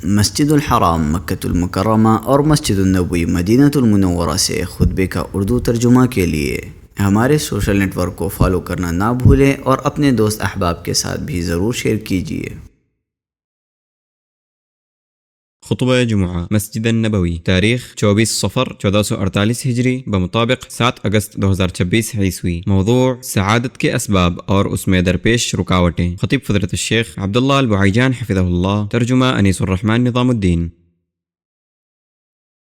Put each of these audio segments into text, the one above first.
مسجد الحرام مکۃ المکرمہ اور مسجد النبوی مدینہ المنورہ سے خطبے کا اردو ترجمہ کے لیے ہمارے سوشل نیٹ ورک کو فالو کرنا نہ بھولیں اور اپنے دوست احباب کے ساتھ بھی ضرور شیئر کیجیے۔ خطبہ جمعہ مسجد النبوی، تاریخ 24 صفر 1448 ہجری بمطابق 7 اگست 2026 عیسوی۔ موضوع سعادت کے اسباب اور اس میں درپیش رکاوٹیں۔ خطیب فضیلت الشیخ عبداللہ البعیجان حفظہ اللہ، ترجمہ انیس الرحمن نظام الدین۔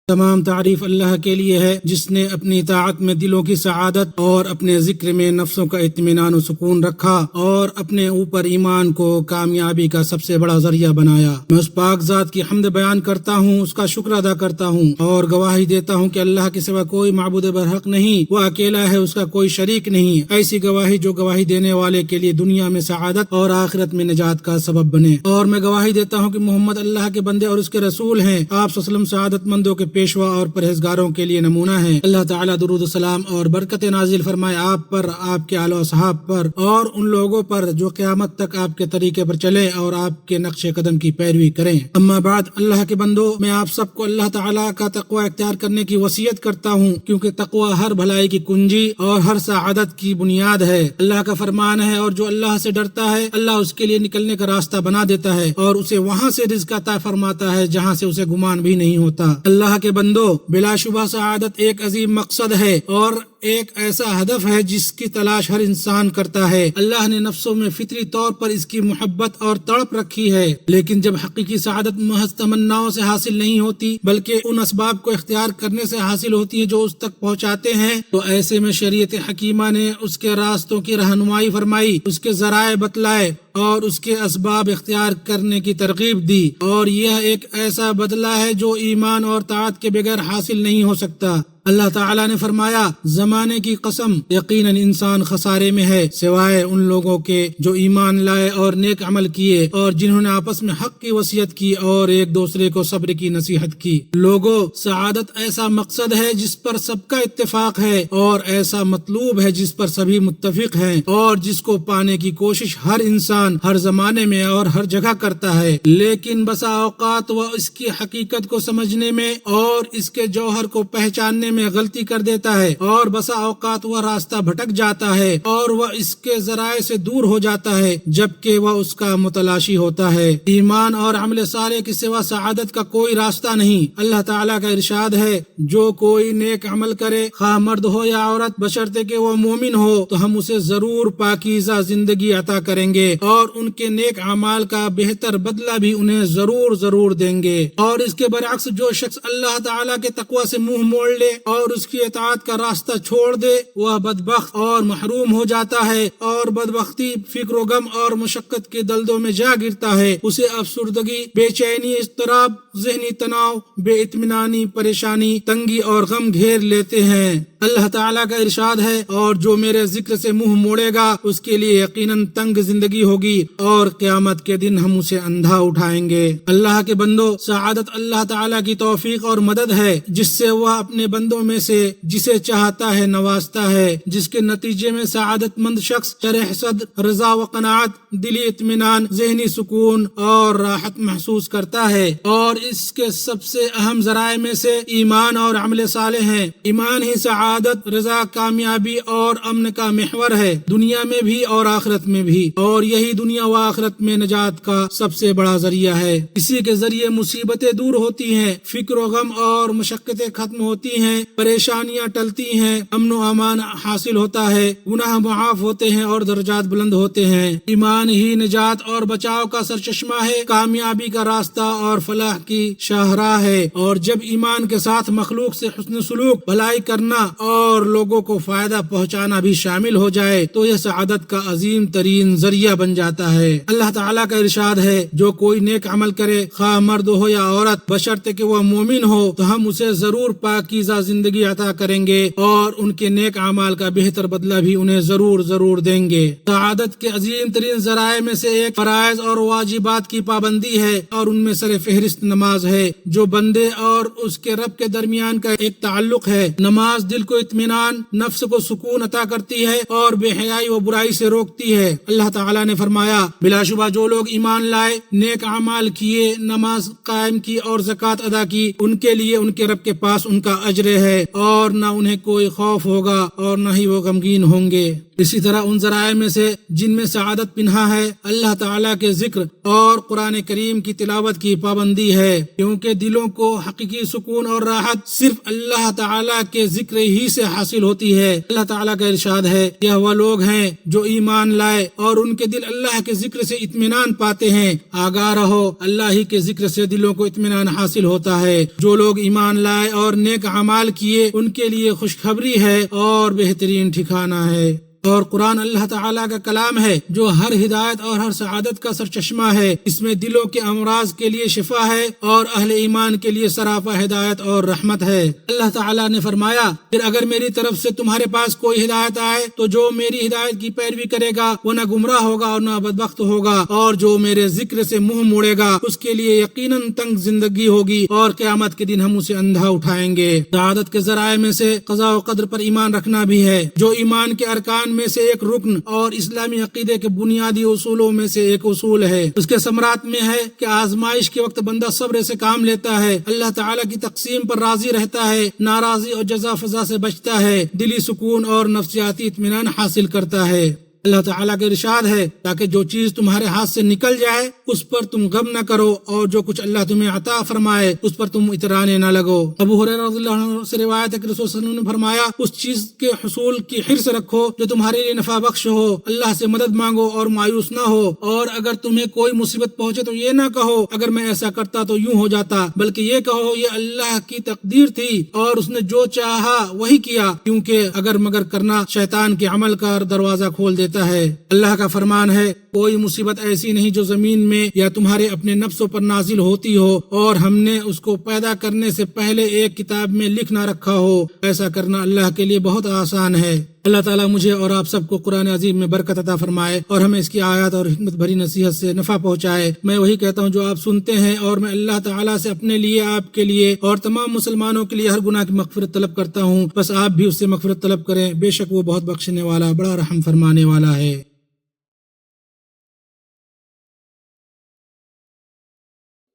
تمام تعریف اللہ کے لیے ہے جس نے اپنی اطاعت میں دلوں کی سعادت اور اپنے ذکر میں نفسوں کا اطمینان و سکون رکھا اور اپنے اوپر ایمان کو کامیابی کا سب سے بڑا ذریعہ بنایا۔ میں اس پاک ذات کی حمد بیان کرتا ہوں، اس کا شکر ادا کرتا ہوں اور گواہی دیتا ہوں کہ اللہ کے سوا کوئی معبود برحق نہیں، وہ اکیلا ہے، اس کا کوئی شریک نہیں۔ ایسی گواہی جو گواہی دینے والے کے لیے دنیا میں سعادت اور آخرت میں نجات کا سبب بنے۔ اور میں گواہی دیتا ہوں کہ محمد اللہ کے بندے اور اس کے رسول ہیں۔ آپ صلی اللہ علیہ وسلم سعادت مندوں کے پیشوا اور پرہیزگاروں کے لیے نمونہ ہے۔ اللہ تعالیٰ درود و سلام اور برکت نازل فرمائے آپ پر، آپ کے آل و اصحاب پر اور ان لوگوں پر جو قیامت تک آپ کے طریقے پر چلے اور آپ کے نقش قدم کی پیروی کریں۔ اما بعد، اللہ کے بندو، میں آپ سب کو اللہ تعالیٰ کا تقوی اختیار کرنے کی وصیت کرتا ہوں، کیونکہ تقوی ہر بھلائی کی کنجی اور ہر سعادت کی بنیاد ہے۔ اللہ کا فرمان ہے، اور جو اللہ سے ڈرتا ہے اللہ اس کے لیے نکلنے کا راستہ بنا دیتا ہے اور اسے وہاں سے رزق عطا فرماتا ہے جہاں سے اسے گمان بھی نہیں ہوتا۔ اللہ کے بندو، بلا شبہ سعادت ایک عظیم مقصد ہے اور ایک ایسا ہدف ہے جس کی تلاش ہر انسان کرتا ہے۔ اللہ نے نفسوں میں فطری طور پر اس کی محبت اور تڑپ رکھی ہے، لیکن جب حقیقی سعادت محض تمناؤں سے حاصل نہیں ہوتی بلکہ ان اسباب کو اختیار کرنے سے حاصل ہوتی ہے جو اس تک پہنچاتے ہیں، تو ایسے میں شریعت حکیمہ نے اس کے راستوں کی رہنمائی فرمائی، اس کے ذرائع بتلائے اور اس کے اسباب اختیار کرنے کی ترغیب دی، اور یہ ایک ایسا بدلہ ہے جو ایمان اور طاعت کے بغیر حاصل نہیں ہو سکتا۔ اللہ تعالیٰ نے فرمایا، زمانے کی قسم، یقیناً انسان خسارے میں ہے سوائے ان لوگوں کے جو ایمان لائے اور نیک عمل کیے اور جنہوں نے آپس میں حق کی وصیت کی اور ایک دوسرے کو صبر کی نصیحت کی۔ لوگوں، سعادت ایسا مقصد ہے جس پر سب کا اتفاق ہے اور ایسا مطلوب ہے جس پر سبھی متفق ہیں اور جس کو پانے کی کوشش ہر انسان ہر زمانے میں اور ہر جگہ کرتا ہے، لیکن بسا اوقات وہ اس کی حقیقت کو سمجھنے میں اور اس کے جوہر کو پہچاننے میں غلطی کر دیتا ہے، اور بسا اوقات وہ راستہ بھٹک جاتا ہے اور وہ اس کے ذرائع سے دور ہو جاتا ہے جبکہ وہ اس کا متلاشی ہوتا ہے۔ ایمان اور عمل صالح کے سوا سعادت کا کوئی راستہ نہیں۔ اللہ تعالیٰ کا ارشاد ہے، جو کوئی نیک عمل کرے، خواہ مرد ہو یا عورت، بشرطے کہ وہ مومن ہو، تو ہم اسے ضرور پاکیزہ زندگی عطا کریں گے اور ان کے نیک اعمال کا بہتر بدلہ بھی انہیں ضرور دیں گے۔ اور اس کے برعکس، جو شخص اللہ تعالیٰ کے تقوی سے منہ موڑ لے اور اس کی اطاعت کا راستہ چھوڑ دے، وہ بدبخت اور محروم ہو جاتا ہے، اور بدبختی فکر و غم اور مشقت کے دلدوں میں جا گرتا ہے۔ اسے افسردگی، بے چینی، اضطراب، ذہنی تناؤ، بے اطمینانی، پریشانی، تنگی اور غم گھیر لیتے ہیں۔ اللہ تعالیٰ کا ارشاد ہے، اور جو میرے ذکر سے منہ موڑے گا اس کے لیے یقیناً تنگ زندگی ہوگی اور قیامت کے دن ہم اسے اندھا اٹھائیں گے۔ اللہ کے بندو، سعادت اللہ تعالیٰ کی توفیق اور مدد ہے جس سے وہ اپنے بندوں میں سے جسے چاہتا ہے نوازتا ہے، جس کے نتیجے میں سعادت مند شخص شرح صدر، رضا و قناعت، دلی اطمینان، ذہنی سکون اور راحت محسوس کرتا ہے۔ اور اس کے سب سے اہم ذرائع میں سے ایمان اور عمل صالح ہیں۔ ایمان ہی سعادت، رضا، کامیابی اور امن کا محور ہے، دنیا میں بھی اور آخرت میں بھی، اور یہی دنیا و آخرت میں نجات کا سب سے بڑا ذریعہ ہے۔ اسی کے ذریعے مصیبتیں دور ہوتی ہیں، فکر و غم اور مشقتیں ختم ہوتی ہیں، پریشانیاں ٹلتی ہیں، امن و امان حاصل ہوتا ہے، گناہ معاف ہوتے ہیں اور درجات بلند ہوتے ہیں۔ ایمان ہی نجات اور بچاؤ کا سرچشمہ ہے، کامیابی کا راستہ اور فلاح کی شاہراہ ہے۔ اور جب ایمان کے ساتھ مخلوق سے حسن سلوک، بھلائی کرنا اور لوگوں کو فائدہ پہنچانا بھی شامل ہو جائے تو یہ سعادت کا عظیم ترین ذریعہ بن جاتا ہے۔ اللہ تعالیٰ کا ارشاد ہے، جو کوئی نیک عمل کرے، خواہ مرد ہو یا عورت، بشرطے کہ وہ مومن ہو، تو ہم اسے ضرور پاکیزہ زندگی عطا کریں گے اور ان کے نیک اعمال کا بہتر بدلہ بھی انہیں ضرور دیں گے۔ سعادت کے عظیم ترین ذرائع میں سے ایک فرائض اور واجبات کی پابندی ہے، اور ان میں سر فہرست نماز ہے، جو بندے اور اس کے رب کے درمیان کا ایک تعلق ہے۔ نماز دل کو اطمینان، نفس کو سکون عطا کرتی ہے اور بے حیائی و برائی سے روکتی ہے۔ اللہ تعالیٰ نے فرمایا، بلا شبہ جو لوگ ایمان لائے، نیک اعمال کیے، نماز قائم کی اور زکوٰۃ ادا کی، ان کے لیے ان کے رب کے پاس ان کا اجر ہے، اور نہ انہیں کوئی خوف ہوگا اور نہ ہی وہ غمگین ہوں گے۔ اسی طرح ان ذرائع میں سے جن میں سعادت پنہا ہے، اللہ تعالیٰ کے ذکر اور قرآن کریم کی تلاوت کی پابندی ہے، کیونکہ دلوں کو حقیقی سکون اور راحت صرف اللہ تعالیٰ کے ذکر ہی سے حاصل ہوتی ہے۔ اللہ تعالیٰ کا ارشاد ہے، یہ وہ لوگ ہیں جو ایمان لائے اور ان کے دل اللہ کے ذکر سے اطمینان پاتے ہیں۔ آگاہ رہو، اللہ ہی کے ذکر سے دلوں کو اطمینان حاصل ہوتا ہے۔ جو لوگ ایمان لائے اور نیک اعمال کیے، ان کے لیے خوشخبری ہے اور بہترین ٹھکانہ ہے۔ اور قرآن اللہ تعالیٰ کا کلام ہے جو ہر ہدایت اور ہر سعادت کا سرچشمہ ہے۔ اس میں دلوں کے امراض کے لیے شفا ہے اور اہل ایمان کے لیے سراپا ہدایت اور رحمت ہے۔ اللہ تعالیٰ نے فرمایا، پھر اگر میری طرف سے تمہارے پاس کوئی ہدایت آئے تو جو میری ہدایت کی پیروی کرے گا وہ نہ گمراہ ہوگا اور نہ بدبخت ہوگا، اور جو میرے ذکر سے منہ موڑے گا اس کے لیے یقیناً تنگ زندگی ہوگی، اور قیامت کے دن ہم اسے اندھا اٹھائیں گے۔ سعادت کے ذرائع میں سے قضاء و قدر پر ایمان رکھنا بھی ہے، جو ایمان کے ارکان میں سے ایک رکن اور اسلامی عقیدے کے بنیادی اصولوں میں سے ایک اصول ہے۔ اس کے ثمرات میں ہے کہ آزمائش کے وقت بندہ صبر سے کام لیتا ہے، اللہ تعالیٰ کی تقسیم پر راضی رہتا ہے، ناراضی اور جزا فضا سے بچتا ہے، دلی سکون اور نفسیاتی اطمینان حاصل کرتا ہے۔ اللہ تعالیٰ کا ارشاد ہے، تاکہ جو چیز تمہارے ہاتھ سے نکل جائے اس پر تم غم نہ کرو، اور جو کچھ اللہ تمہیں عطا فرمائے اس پر تم اطرانے نہ لگو۔ ابو ہریرہ رضی اللہ عنہ سے روایت ہے کہ رسول صلی اللہ علیہ وسلم نے فرمایا، اس چیز کے حصول کی حرص رکھو جو تمہارے لیے نفع بخش ہو، اللہ سے مدد مانگو اور مایوس نہ ہو، اور اگر تمہیں کوئی مصیبت پہنچے تو یہ نہ کہو اگر میں ایسا کرتا تو یوں ہو جاتا، بلکہ یہ کہو یہ اللہ کی تقدیر تھی اور اس نے جو چاہا وہی کیا، کیونکہ اگر مگر کرنا شیطان کے عمل کا دروازہ کھول دیتا ہے۔ اللہ کا فرمان ہے، کوئی مصیبت ایسی نہیں جو زمین میں یا تمہارے اپنے نفسوں پر نازل ہوتی ہو اور ہم نے اس کو پیدا کرنے سے پہلے ایک کتاب میں لکھ نہ رکھا ہو، ایسا کرنا اللہ کے لیے بہت آسان ہے۔ اللہ تعالیٰ مجھے اور آپ سب کو قرآن عظیم میں برکت عطا فرمائے اور ہمیں اس کی آیات اور حکمت بھری نصیحت سے نفع پہنچائے۔ میں وہی کہتا ہوں جو آپ سنتے ہیں، اور میں اللہ تعالیٰ سے اپنے لیے، آپ کے لیے اور تمام مسلمانوں کے لیے ہر گناہ کی مغفرت طلب کرتا ہوں، بس آپ بھی اس سے مغفرت طلب کریں، بے شک وہ بہت بخشنے والا، بڑا رحم فرمانے والا ہے۔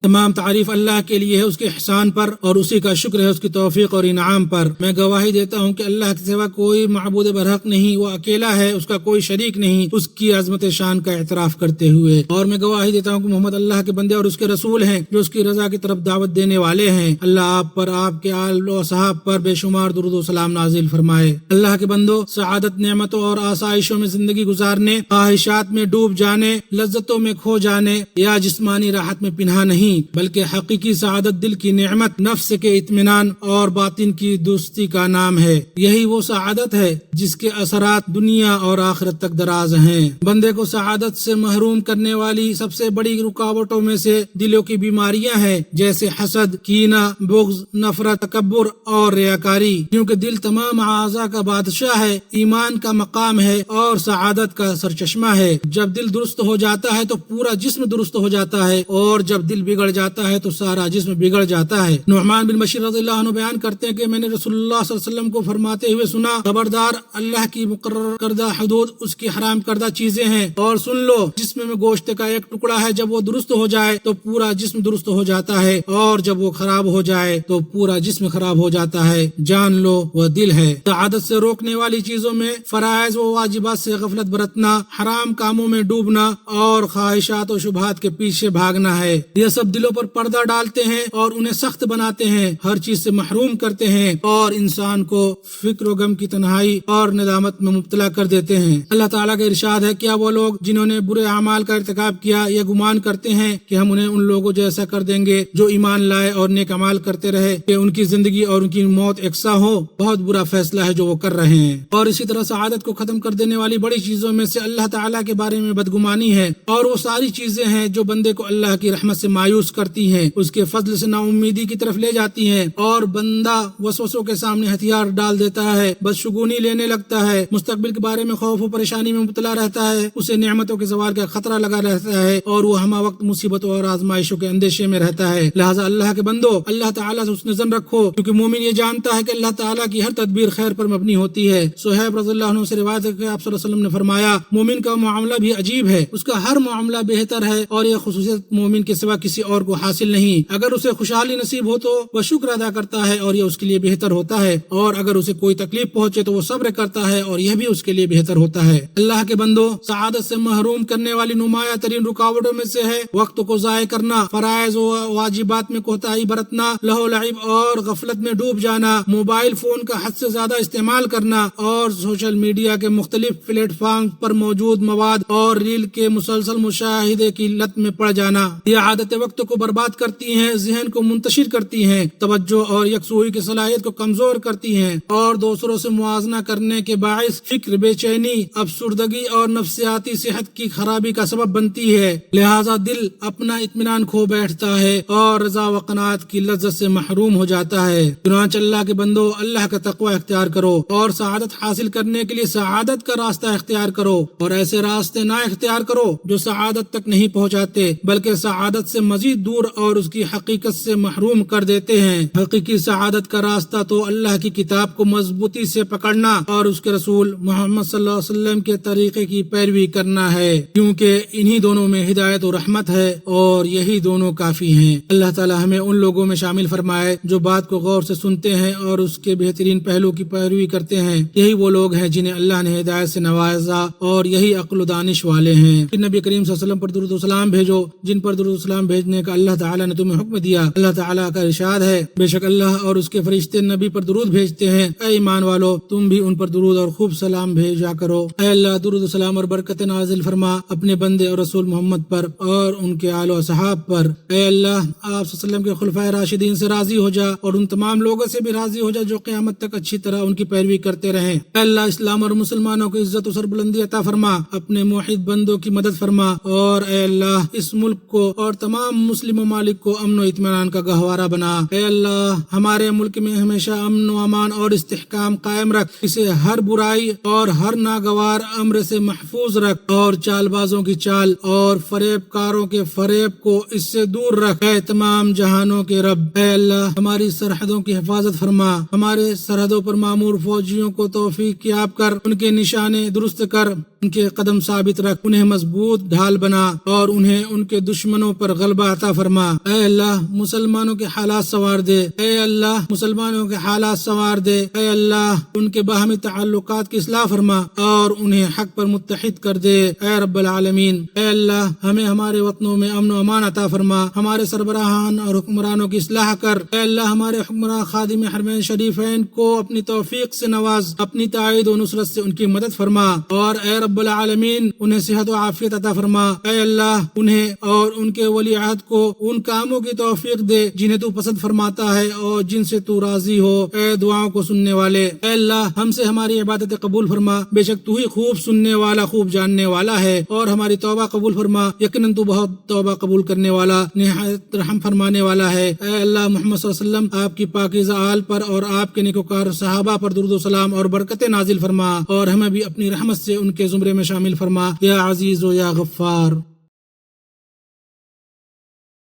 تمام تعریف اللہ کے لیے ہے، اس کے احسان پر، اور اسی کا شکر ہے اس کی توفیق اور انعام پر۔ میں گواہی دیتا ہوں کہ اللہ کے سوا کوئی معبود برحق نہیں، وہ اکیلا ہے، اس کا کوئی شریک نہیں، اس کی عظمت شان کا اعتراف کرتے ہوئے، اور میں گواہی دیتا ہوں کہ محمد اللہ کے بندے اور اس کے رسول ہیں جو اس کی رضا کی طرف دعوت دینے والے ہیں۔ اللہ آپ پر، آپ کے آل و صحاب پر بے شمار درود و سلام نازل فرمائے۔ اللہ کے بندو، سعادت نعمتوں اور آسائشوں میں زندگی گزارنے، خواہشات میں ڈوب جانے، لذتوں میں کھو جانے یا جسمانی راحت میں پنہا نہیں، بلکہ حقیقی سعادت دل کی نعمت، نفس کے اطمینان اور باطن کی دوستی کا نام ہے۔ یہی وہ سعادت ہے جس کے اثرات دنیا اور آخرت تک دراز ہیں۔ بندے کو سعادت سے محروم کرنے والی سب سے بڑی رکاوٹوں میں سے دلوں کی بیماریاں ہیں، جیسے حسد، کینہ، بغض، نفرت، تکبر اور ریاکاری، کیونکہ دل تمام اعضاء کا بادشاہ ہے، ایمان کا مقام ہے اور سعادت کا سرچشمہ ہے۔ جب دل درست ہو جاتا ہے تو پورا جسم درست ہو جاتا ہے، اور جب دل بگڑ جاتا ہے تو سارا جسم بگڑ جاتا ہے۔ نعمان بن بشیر رضی اللہ عنہ بیان کرتے ہیں کہ میں نے رسول اللہ صلی اللہ علیہ وسلم کو فرماتے ہوئے سنا، خبردار، اللہ کی مقرر کردہ حدود اس کی حرام کردہ چیزیں ہیں، اور سن لو، جسم میں گوشت کا ایک ٹکڑا ہے، جب وہ درست ہو جائے تو پورا جسم درست ہو جاتا ہے، اور جب وہ خراب ہو جائے تو پورا جسم خراب ہو جاتا ہے۔ جان لو وہ دل ہے۔ سعادت سے روکنے والی چیزوں میں فرائض و واجبات سے غفلت برتنا، حرام کاموں میں ڈوبنا اور خواہشات و شبہات کے پیچھے بھاگنا ہے۔ یہ سب دلوں پر پردہ ڈالتے ہیں اور انہیں سخت بناتے ہیں، ہر چیز سے محروم کرتے ہیں، اور انسان کو فکر و غم کی تنہائی اور ندامت میں مبتلا کر دیتے ہیں۔ اللہ تعالیٰ کا ارشاد ہے، کیا وہ لوگ جنہوں نے برے اعمال کا ارتکاب کیا یہ گمان کرتے ہیں کہ ہم انہیں ان لوگوں جیسا کر دیں گے جو ایمان لائے اور نیک اعمال کرتے رہے، کہ ان کی زندگی اور ان کی موت یکساں ہو؟ بہت برا فیصلہ ہے جو وہ کر رہے ہیں۔ اور اسی طرح سعادت کو ختم کر دینے والی بڑی چیزوں میں سے اللہ تعالیٰ کے بارے میں بدگمانی ہے، اور وہ ساری چیزیں ہیں جو بندے کو اللہ کی رحمت سے مایوس مایوس کرتی ہیں، اس کے فضل سے نا امیدی کی طرف لے جاتی ہیں، اور بندہ وسوسوں کے سامنے ہتھیار ڈال دیتا ہے، بدشگونی لینے لگتا ہے، مستقبل کے بارے میں خوف و پریشانی میں مبتلا رہتا ہے، اسے نعمتوں کے زوال کا خطرہ لگا رہتا ہے، اور وہ ہمہ وقت مصیبتوں اور آزمائشوں کے اندیشے میں رہتا ہے۔ لہٰذا اللہ کے بندو، اللہ تعالیٰ سے حسن ظن رکھو، کیونکہ مومن یہ جانتا ہے کہ اللہ تعالیٰ کی ہر تدبیر خیر پر مبنی ہوتی ہے۔ صہیب رضی اللہ عنہ سے روایت ہے کہ آپ صلی اللہ علیہ وسلم نے فرمایا، مومن کا معاملہ بھی عجیب ہے، اس کا ہر معاملہ بہتر ہے، اور یہ خصوصیت مومن کے سوا کسی اور کو حاصل نہیں۔ اگر اسے خوشحالی نصیب ہو تو وہ شکر ادا کرتا ہے اور یہ اس کے لیے بہتر ہوتا ہے، اور اگر اسے کوئی تکلیف پہنچے تو وہ صبر کرتا ہے اور یہ بھی اس کے لیے بہتر ہوتا ہے۔ اللہ کے بندو، سعادت سے محروم کرنے والی نمایاں ترین رکاوٹوں میں سے ہے وقت کو ضائع کرنا، فرائض و واجبات میں کوتاہی برتنا، لہو و لعب اور غفلت میں ڈوب جانا، موبائل فون کا حد سے زیادہ استعمال کرنا، اور سوشل میڈیا کے مختلف پلیٹ فارم پر موجود مواد اور ریل کے مسلسل مشاہدے کی لت میں پڑ جانا۔ یہ عادتیں وقت کو برباد کرتی ہیں، ذہن کو منتشر کرتی ہیں، توجہ اور یکسوئی کی صلاحیت کو کمزور کرتی ہیں، اور دوسروں سے موازنہ کرنے کے باعث فکر، بے چینی، افسردگی اور نفسیاتی صحت کی خرابی کا سبب بنتی ہے۔ لہذا دل اپنا اطمینان کھو بیٹھتا ہے اور رضا و قناعت کی لذت سے محروم ہو جاتا ہے۔ چنانچہ اللہ کے بندو، اللہ کا تقوی اختیار کرو اور سعادت حاصل کرنے کے لیے سعادت کا راستہ اختیار کرو، اور ایسے راستے نہ اختیار کرو جو سعادت تک نہیں پہنچاتے بلکہ سعادت سے مزید دور اور اس کی حقیقت سے محروم کر دیتے ہیں۔ حقیقی سعادت کا راستہ تو اللہ کی کتاب کو مضبوطی سے پکڑنا اور اس کے رسول محمد صلی اللہ علیہ وسلم کے طریقے کی پیروی کرنا ہے، کیونکہ انہی دونوں میں ہدایت و رحمت ہے اور یہی دونوں کافی ہیں۔ اللہ تعالی ہمیں ان لوگوں میں شامل فرمائے جو بات کو غور سے سنتے ہیں اور اس کے بہترین پہلو کی پیروی کرتے ہیں۔ یہی وہ لوگ ہیں جنہیں اللہ نے ہدایت سے نوازا، اور یہی عقل و دانش والے ہیں۔ نبی کریم صلی اللہ علیہ وسلم پر درود و سلام بھیجو جن پر درود و سلام بھیجنے کا اللہ تعالی نے تمہیں حکم دیا۔ اللہ تعالی کا ارشاد ہے، بے شک اللہ اور اس کے فرشتے نبی پر درود بھیجتے ہیں، اے ایمان والو تم بھی ان پر درود اور خوب سلام بھیجا کرو۔ اے اللہ، درود و سلام اور برکت نازل فرما اپنے بندے اور رسول محمد پر اور ان کے آل و اصحاب پر۔ اے اللہ، آپ صلی اللہ علیہ وسلم کے خلفائے راشدین سے راضی ہو جا اور ان تمام لوگوں سے بھی راضی ہو جا جو قیامت تک اچھی طرح ان کی پیروی کرتے رہیں۔ اے اللہ، اسلام اور مسلمانوں کو عزت و سربلندی عطا فرما، اپنے موحد بندوں کی مدد فرما، اور اے اللہ اس ملک کو اور تمام مسلم ممالک کو امن و اطمینان کا گہوارہ بنا۔ اے اللہ، ہمارے ملک میں ہمیشہ امن و امان اور استحکام قائم رکھ، اسے ہر برائی اور ہر ناگوار امر سے محفوظ رکھ، اور چال بازوں کی چال اور فریب کاروں کے فریب کو اس سے دور رکھ۔ اے تمام جہانوں کے رب، اے اللہ ہماری سرحدوں کی حفاظت فرما، ہمارے سرحدوں پر مامور فوجیوں کو توفیق یاب کر، ان کے نشانے درست کر، ان کے قدم ثابت رکھ، انہیں مضبوط ڈھال بنا، اور انہیں ان کے دشمنوں پر غلبہ عطا فرما۔ اے اللہ مسلمانوں کے حالات سنوار دے، اے اللہ مسلمانوں کے حالات سنوار دے، اے اللہ ان کے باہمی تعلقات کی اصلاح فرما اور انہیں حق پر متحد کر دے، اے رب العالمین۔ اے اللہ ہمیں ہمارے وطنوں میں امن و امان عطا فرما، ہمارے سربراہان اور حکمرانوں کی اصلاح کر، اے اللہ ہمارے حکمراں خادم حرمین شریفین کو اپنی توفیق سے نواز، اپنی تائید و نصرت سے ان کی مدد فرما، اور اے رب العالمین انہیں صحت و عافیت عطا فرما۔ اے اللہ انہیں اور ان کے ولی عہد کو ان کاموں کی توفیق دے جنہیں تو پسند فرماتا ہے اور جن سے تو راضی ہو، اے دعاؤں کو سننے والے۔ اے اللہ ہم سے ہماری عبادت قبول فرما، بے شک تو ہی خوب سننے والا خوب جاننے والا ہے، اور ہماری توبہ قبول فرما، یقیناً تو بہت توبہ قبول کرنے والا نہایت رحم فرمانے والا ہے۔ اے اللہ محمد صلی اللہ علیہ وسلم آپ کی پاکیزہ آل پر اور آپ کے نیکوکار صحابہ پر درود و سلام اور برکتیں نازل فرما، اور ہمیں بھی اپنی رحمت سے ان کے زمرے میں شامل فرما، یا عزیز و یا غفار۔